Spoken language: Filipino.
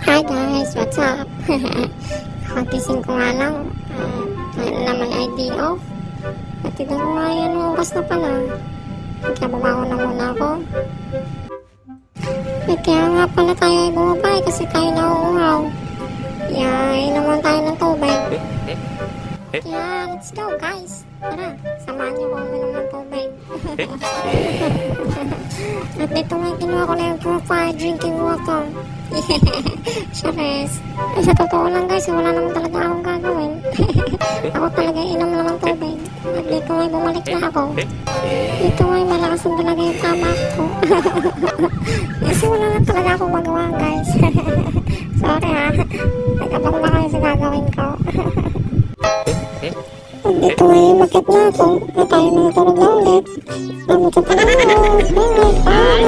Hi guys, what's up? Kagising ko nga lang. Ngayon naman ay day off. At tignan ko nga yan, oras na pala. Kaya bumangon na muna ako. Kaya nga pala tayo ay bumabay kasi tayo nauuhaw. Kaya inuman tayo ng tubig. Kaya let's go guys. Tara, samahan niyo ko uminom ng tubig. At dito nga ginawa ko na yung profile drinking water. Chares. Sa totoo lang guys, wala naman talaga akong gagawin. Ako talaga inom lang ng tubig. At dito nga bumalik na ako. Dito nga malakas na talaga yung tama ko. Kasi wala lang talaga akong magawa guys. Sorry ha. Nagabang na kayo sa gagawin ko. Dito nga makit na ako. At tayo mga tulog na ulit. Mabuti pa na ako. Bye.